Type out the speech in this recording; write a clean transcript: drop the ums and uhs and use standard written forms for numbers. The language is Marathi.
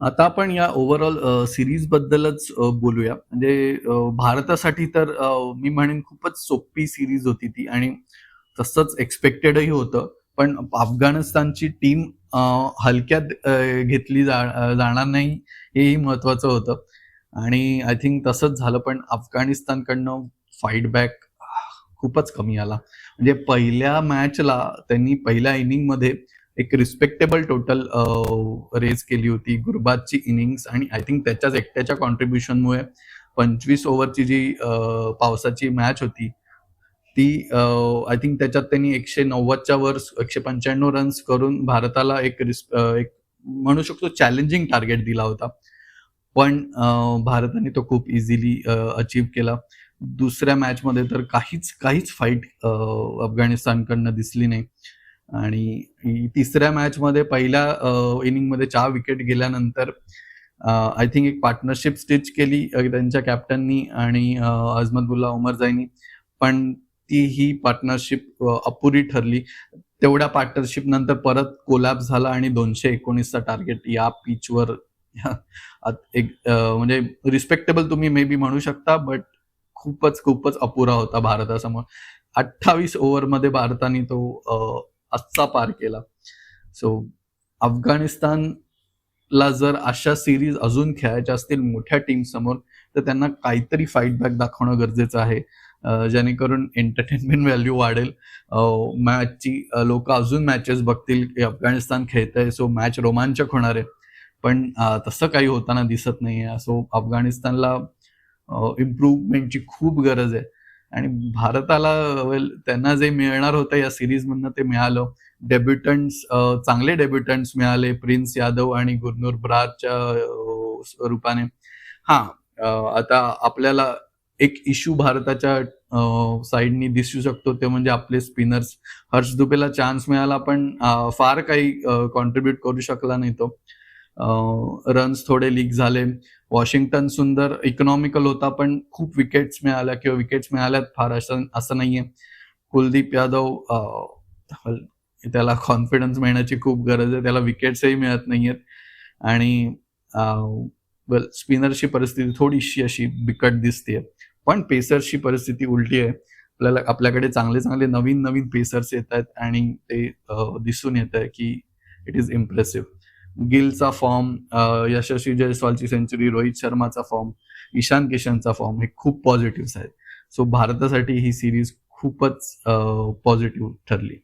आता आपण या ओव्हरऑल सीरीजबद्दलच बोलूया. म्हणजे भारतासाठी तर मी म्हणेन खूपच सोपी सीरीज होती ती आणि तसंच एक्स्पेक्टेडही होतं. पण अफगाणिस्तानची टीम अ, हलक्यात घेतली जाणार नाही हेही महत्त्वाचं होतं आणि आय थिंक तसंच झालं. पण अफगाणिस्तानकडनं फाईट बॅक खूपच कमी आला. म्हणजे पहिल्या मॅचला त्यांनी पहिल्या इनिंगमध्ये एक रिस्पेक्टेबल टोटल रेज केली होती. गुरबाजची इनिंग्स आणि आय थिंक त्याच्याच एकट्याच्या कॉन्ट्रिब्युशनमुळे 25 ओव्हरची जी पावसाची मॅच होती, ती आय थिंक त्याच्यात त्यांनी 190च्या वर 195 रन्स करून भारताला एक म्हणू शकतो चॅलेंजिंग टार्गेट दिला होता. पण भारताने तो खूप इझिली अचीव्ह केला. दुसऱ्या मॅचमध्ये तर काहीच फाईट अफगाणिस्तानकडनं दिसली नाही. आणि तिसऱ्या मॅचमध्ये पहिल्या इनिंगमध्ये 4 विकेट गेल्यानंतर आय थिंक एक पार्टनरशिप स्टिच केली त्यांच्या कॅप्टननी आणि अझमतुल्ला उमरजाईनी. पण ती ही पार्टनरशिप अपुरी ठरली. तेवढ्या पार्टनरशिप नंतर परत कोलॅप्स झाला आणि 219चा टार्गेट या पिचवर म्हणजे रिस्पेक्टेबल तुम्ही मे बी म्हणू शकता, बट खूपच अपुरा होता भारतासमोर. 28 ओव्हरमध्ये भारताने तो आजचा पार केला. सो अफगाणिस्तानला जर अशा सिरीज अजून खेळायच्या असतील मोठ्या टीम समोर, तर त्यांना काहीतरी फाईट बॅक दाखवणं गरजेचं आहे. जेणेकरून एंटरटेनमेंट व्हॅल्यू वाढेल. मॅचची लोकं अजून मॅचेस बघतील, की अफगाणिस्तान खेळतंय, सो मॅच रोमांचक होणार आहे. पण तसं काही होताना दिसत नाहीये. सो अफगाणिस्तानला इम्प्रूव्हमेंटची खूप गरज आहे. आणि भारताला त्यांना जे मिळणार होतं या सीरीजमधनं ते मिळालं. चांगले डेब्युटंट्स मिळाले प्रिन्स यादव आणि गुरनूर बरारच्या रूपाने. हां, आता आपल्याला एक इश्यू भारताच्या साइडनी दिसू शकतो ते म्हणजे आपले स्पिनर्स. हर्ष दुबेला चान्स मिळाला पण फार काही कॉन्ट्रिब्यूट करू शकला नाही तो. रन्स थोडे लीक झाले. वॉशिंग्टन सुंदर इकॉनॉमिकल होता, पण खूप विकेट्स मिळाल्या किंवा विकेट्स मिळाल्यात फार असं नाहीये. कुलदीप यादव त्याला कॉन्फिडन्स मिळण्याची खूप गरज आहे. त्याला विकेट्सही मिळत नाहीयेत आणि स्पिनरची परिस्थिती थोडीशी अशी बिकट दिसतेय. पण पेसर्सची परिस्थिती उलटी आहे. आपल्याकडे चांगले नवीन पेसर्स येतायत आणि ते दिसून येतंय की इट इज इम्प्रेसिव्ह. गिलचा फॉर्म, यशस्वी जयस्वालची सेंचुरी, रोहित शर्माचा फॉर्म, ईशान किशनचा फॉर्म हे खूप पॉझिटिव्ह आहेत. सो भारतासाठी ही सीरीज खूपच पॉझिटिव्ह ठरली.